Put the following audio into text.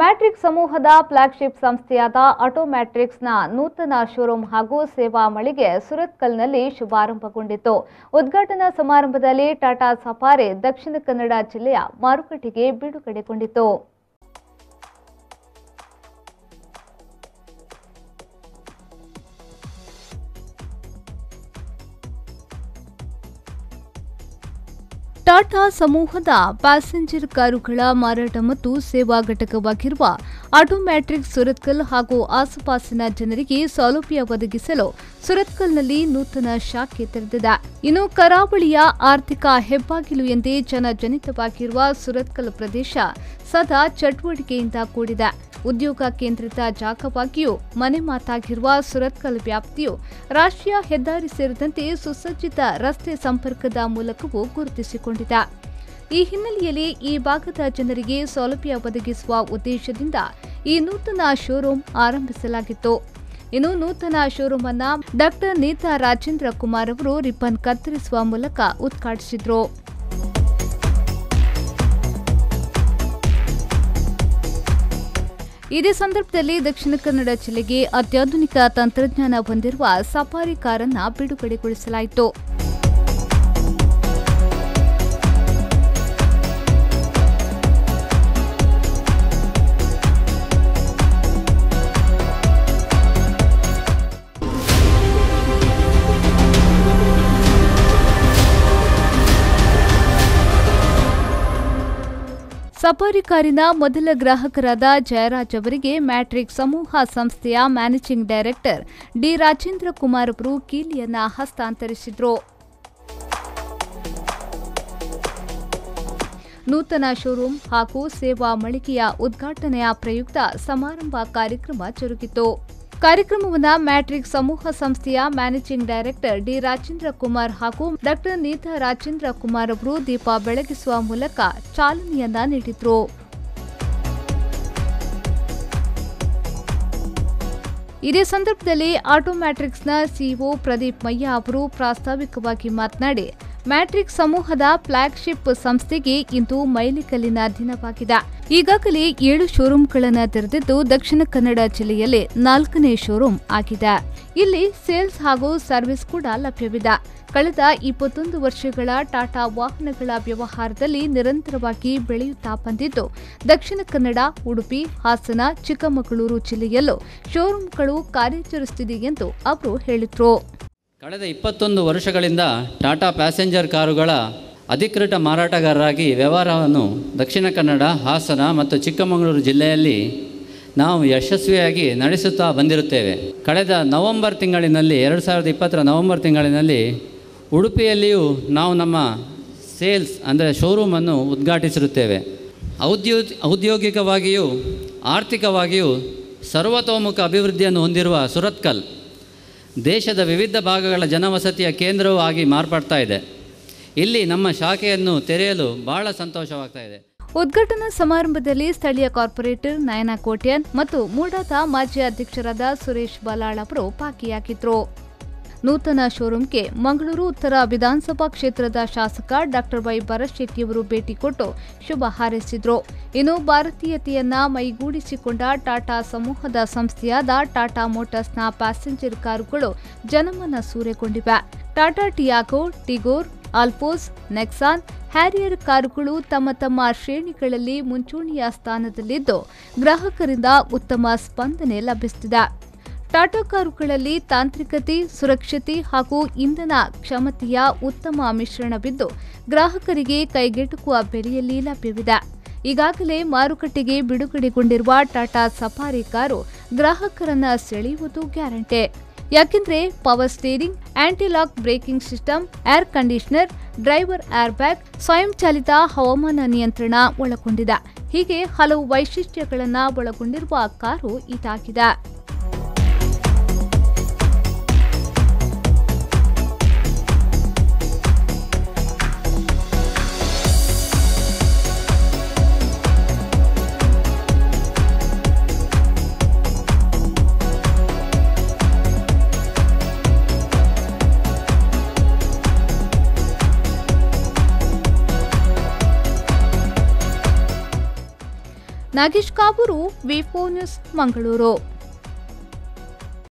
Matrix ಸಮೂಹದ flagship ಸಂಸ್ಥೆಯಾದ ಆಟೋಮ್ಯಾಟ್ರಿಕ್ಸ್ನ ನೂತನ ಶೋರೂಮ್ ಹಾಗೂ ಸೇವಾ ಮಳಿಗೆ ಸುರತ್ಕಲ್ನಲ್ಲಿ ಶುಭಾರಂಭಗೊಂಡಿತು. ಉದ್ಘಾಟನಾ ಸಮಾರಂಭದಲ್ಲಿ ಟಾಟಾ ಸಫಾರಿ ದಕ್ಷಿಣ ಕನ್ನಡ ಜಿಲ್ಲೆಯ ಮಾರುಕಟ್ಟೆಗೆ ಬಿಡುಗಡೆಗೊಂಡಿತು. ಟಾಟಾ ಸಮೂಹದ ಪ್ಯಾಸೆಂಜರ್ ಕಾರುಗಳ ಮಾರಾಟ ಮತ್ತು ಸೇವಾ ಘಟಕವಾಗಿರುವ ಆಟೋಮ್ಯಾಟ್ರಿಕ್ಸ್ ಸುರತ್ಕಲ್ ಹಾಗೂ ಆಸುಪಾಸಿನ ಜನರಿಗೆ ಸೌಲಭ್ಯ ಒದಗಿಸಲು ಸುರತ್ಕಲ್ನಲ್ಲಿ ನೂತನ ಶಾಖೆ ತೆರೆದಿದೆ. ಇನ್ನು ಕರಾವಳಿಯ ಆರ್ಥಿಕ ಹೆಬ್ಬಾಗಿಲು ಎಂದೇ ಜನಜನಿತವಾಗಿರುವ ಸುರತ್ಕಲ್ ಪ್ರದೇಶ ಸದಾ ಚಟುವಟಿಕೆಯಿಂದ ಕೂಡಿದೆ. ಉದ್ಯೋಗ ಕೇಂದ್ರಿತ ಜಾಗವಾಗಿಯೂ ಮನೆ ಮಾತಾಗಿರುವ ಸುರತ್ಕಲ್ ವ್ಯಾಪ್ತಿಯು ರಾಷ್ಟ್ರೀಯ ಹೆದ್ದಾರಿ ಸೇರಿದಂತೆ ಸುಸಜ್ಜಿತ ರಸ್ತೆ ಸಂಪರ್ಕದ ಮೂಲಕವೂ ಗುರುತಿಸಿಕೊಂಡಿದೆ. ಈ ಹಿನ್ನೆಲೆಯಲ್ಲಿ ಈ ಭಾಗದ ಜನರಿಗೆ ಸೌಲಭ್ಯ ಒದಗಿಸುವ ಉದ್ದೇಶದಿಂದ ಈ ನೂತನ ಶೋರೂಮ್ ಆರಂಭಿಸಲಾಗಿತ್ತು. ಇನ್ನು ನೂತನ ಶೋರೂಮ್ ಅನ್ನು ಡಾಕ್ಟರ್ ನೇತಾ ರಾಜೇಂದ್ರ ಕುಮಾರ್ ಅವರು ರಿಬ್ಬನ್ ಕತ್ತರಿಸುವ ಮೂಲಕ ಉದ್ಘಾಟಿಸಿದರು. ಇದೇ ಸಂದರ್ಭದಲ್ಲಿ ದಕ್ಷಿಣ ಕನ್ನಡ ಜಿಲ್ಲೆಗೆ ಅತ್ಯಾಧುನಿಕ ತಂತ್ರಜ್ಞಾನ ಹೊಂದಿರುವ ಸಫಾರಿ ಕಾರನ್ನು ಬಿಡುಗಡೆಗೊಳಿಸಲಾಯಿತು. ಸಫಾರಿ ಕಾರಿನ ಮೊದಲ ಗ್ರಾಹಕರಾದ ಜಯರಾಜ್ ಅವರಿಗೆ ಮ್ಯಾಟ್ರಿಕ್ಸ್ ಸಮೂಹ ಸಂಸ್ಥೆಯ managing director D Rajendra Kumar ಅವರು ಕೀಲಿಯನ್ನು ಹಸ್ತಾಂತರಿಸಿದರು. ನೂತನ ಶೋರೂಮ್ ಹಾಗೂ ಸೇವಾ ಮಳಿಗೆಯ ಉದ್ಘಾಟನೆಯ ಪ್ರಯುಕ್ತ ಸಮಾರಂಭ ಕಾರ್ಯಕ್ರಮ ಜರುಗಿತು. ಕಾರ್ಯಕ್ರಮವನ್ನು ಮ್ಯಾಟ್ರಿಕ್ಸ್ ಸಮೂಹ ಸಂಸ್ಥೆಯ managing director D Rajendra Kumar ಹಾಗೂ ಡಾಕ್ಟರ್ ನೇತಾ ರಾಜೇಂದ್ರ ಕುಮಾರ್ ಅವರು ದೀಪ ಬೆಳಗಿಸುವ ಮೂಲಕ ಚಾಲನೆಯನ್ನ ನೀಡಿದರು. ಇದೇ ಸಂದರ್ಭದಲ್ಲಿ ಆಟೋಮ್ಯಾಟ್ರಿಕ್ಸ್ನ ಸಿಇಒ ಪ್ರದೀಪ್ ಮಯ್ಯ ಅವರು ಪ್ರಾಸ್ತಾವಿಕವಾಗಿ ಮಾತನಾಡಿ, ಮ್ಯಾಟ್ರಿಕ್ಸ್ ಸಮೂಹದ ಫ್ಲಾಗ್ಶಿಪ್ ಸಂಸ್ಥೆಗೆ ಇಂದು ಮೈಲಿಗಲ್ಲಿನ ದಿನವಾಗಿದೆ. ಈಗಾಗಲೇ 7 ಶೋರೂಮ್ಗಳನ್ನು ತೆರೆದಿದ್ದು ದಕ್ಷಿಣ ಕನ್ನಡ ಜಿಲ್ಲೆಯಲ್ಲಿ 4ನೇ ಶೋರೂಮ್ ಆಗಿದೆ. ಇಲ್ಲಿ ಸೇಲ್ಸ್ ಹಾಗೂ ಸರ್ವಿಸ್ ಕೂಡ ಲಭ್ಯವಿದೆ. ಕಳೆದ 21 ವರ್ಷಗಳ ಟಾಟಾ ವಾಹನಗಳ ವ್ಯವಹಾರದಲ್ಲಿ ನಿರಂತರವಾಗಿ ಬೆಳೆಯುತ್ತಾ ಬಂದಿದ್ದು ದಕ್ಷಿಣ ಕನ್ನಡ, ಉಡುಪಿ, ಹಾಸನ, ಚಿಕ್ಕಮಗಳೂರು ಜಿಲ್ಲೆಯಲ್ಲೂ ಶೋರೂಮ್ಗಳು ಕಾರ್ಯಾಚರಿಸುತ್ತಿದೆ ಎಂದು ಅವರು ಹೇಳಿದರು. ಕಳೆದ 21 ವರ್ಷಗಳಿಂದ ಟಾಟಾ ಪ್ಯಾಸೆಂಜರ್ ಕಾರುಗಳ ಅಧಿಕೃತ ಮಾರಾಟಗಾರರಾಗಿ ವ್ಯವಹಾರವನ್ನು ದಕ್ಷಿಣ ಕನ್ನಡ, ಹಾಸನ ಮತ್ತು ಚಿಕ್ಕಮಗಳೂರು ಜಿಲ್ಲೆಯಲ್ಲಿ ನಾವು ಯಶಸ್ವಿಯಾಗಿ ನಡೆಸುತ್ತಾ ಬಂದಿರುತ್ತೇವೆ. ಕಳೆದ ನವೆಂಬರ್ ತಿಂಗಳಿನಲ್ಲಿ 2020 ನವೆಂಬರ್ ತಿಂಗಳಿನಲ್ಲಿ ಉಡುಪಿಯಲ್ಲಿಯೂ ನಾವು ನಮ್ಮ ಸೇಲ್ಸ್ ಅಂದರೆ ಶೋರೂಮನ್ನು ಉದ್ಘಾಟಿಸಿರುತ್ತೇವೆ. ಔದ್ಯೋಗಿಕವಾಗಿಯೂ ಆರ್ಥಿಕವಾಗಿಯೂ ಸರ್ವತೋಮುಖ ಅಭಿವೃದ್ಧಿಯನ್ನು ಹೊಂದಿರುವ ಸುರತ್ಕಲ್ ದೇಶದ ವಿವಿಧ ಭಾಗಗಳ ಜನವಸತಿಯ ಕೇಂದ್ರವೂ ಆಗಿ ಮಾರ್ಪಡ್ತಾ ಇದೆ. ಇಲ್ಲಿ ನಮ್ಮ ಶಾಖೆಯನ್ನು ತೆರೆಯಲು ಬಹಳ ಸಂತೋಷವಾಗ್ತಾ ಇದೆ. ಉದ್ಘಾಟನಾ ಸಮಾರಂಭದಲ್ಲಿ ಸ್ಥಳೀಯ ಕಾರ್ಪೊರೇಟರ್ ನಯನ ಕೋಟ್ಯನ್ ಮತ್ತು ಮೂಡಾದ ಮಾಜಿ ಅಧ್ಯಕ್ಷರಾದ ಸುರೇಶ್ ಬಲಾಳ್ ಅವರು ಭಾಗಿಯಾಗಿದ್ದರು. ನೂತನ ಶೋರೂಮ್ಗೆ ಮಂಗಳೂರು ಉತ್ತರ ವಿಧಾನಸಭಾ ಕ್ಷೇತ್ರದ ಶಾಸಕ ಡಾಕ್ಟರ್ ವೈ ಭರತ್ಶೆಟ್ಟಿಯವರು ಭೇಟಿ ಕೊಟ್ಟು ಶುಭ ಹಾರೈಸಿದರು. ಇನ್ನು ಭಾರತೀಯತೆಯನ್ನ ಮೈಗೂಡಿಸಿಕೊಂಡ ಟಾಟಾ ಸಮೂಹದ ಸಂಸ್ಥೆಯಾದ ಟಾಟಾ ಮೋಟಾರ್ಸ್ನ ಪ್ಯಾಸೆಂಜರ್ ಕಾರುಗಳು ಜನಮನ ಸೂರೆಗೊಂಡಿವೆ. ಟಾಟಾ ಟಿಯಾಗೋ, ಟಿಗೋರ್, ಆಲ್ಫೋಸ್, ನೆಕ್ಸಾನ್, ಹ್ಯಾರಿಯರ್ ಕಾರುಗಳು ತಮ್ಮ ತಮ್ಮ ಶ್ರೇಣಿಗಳಲ್ಲಿ ಮುಂಚೂಣಿಯ ಸ್ಥಾನದಲ್ಲಿದ್ದು ಗ್ರಾಹಕರಿಂದ ಉತ್ತಮ ಸ್ಪಂದನೆ ಲಭಿಸುತ್ತಿದೆ. ಟಾಟಾ ಕಾರುಗಳಲ್ಲಿ ತಾಂತ್ರಿಕತೆ, ಸುರಕ್ಷತೆ ಹಾಗೂ ಇಂಧನ ಕ್ಷಮತೆಯ ಉತ್ತಮ ಮಿಶ್ರಣವಿದ್ದು ಗ್ರಾಹಕರಿಗೆ ಕೈಗೆಟುಕುವ ಬೆಲೆಯಲ್ಲಿ ಲಭ್ಯವಿದೆ. ಈಗಾಗಲೇ ಮಾರುಕಟ್ಟೆಗೆ ಬಿಡುಗಡೆಗೊಂಡಿರುವ ಟಾಟಾ ಸಫಾರಿ ಕಾರು ಗ್ರಾಹಕರನ್ನ ಸೆಳೆಯುವುದು ಗ್ಯಾರಂಟಿ. ಯಾಕೆಂದ್ರೆ power steering, aunty-lock breaking system, air conditioner, driver air bag, ಸ್ವಯಂಚಾಲಿತ ಹವಾಮಾನ ನಿಯಂತ್ರಣ ಒಳಗೊಂಡಿದೆ. ಹೀಗೆ ಹಲವು ವೈಶಿಷ್ಟ್ಯಗಳನ್ನು ಒಳಗೊಂಡಿರುವ ಕಾರು ಇದಾಗಿದೆ. ನಾಗೇಶ್ ಕಾಬೂರು, ವಿ4 ನ್ಯೂಸ್, ಮಂಗಳೂರು.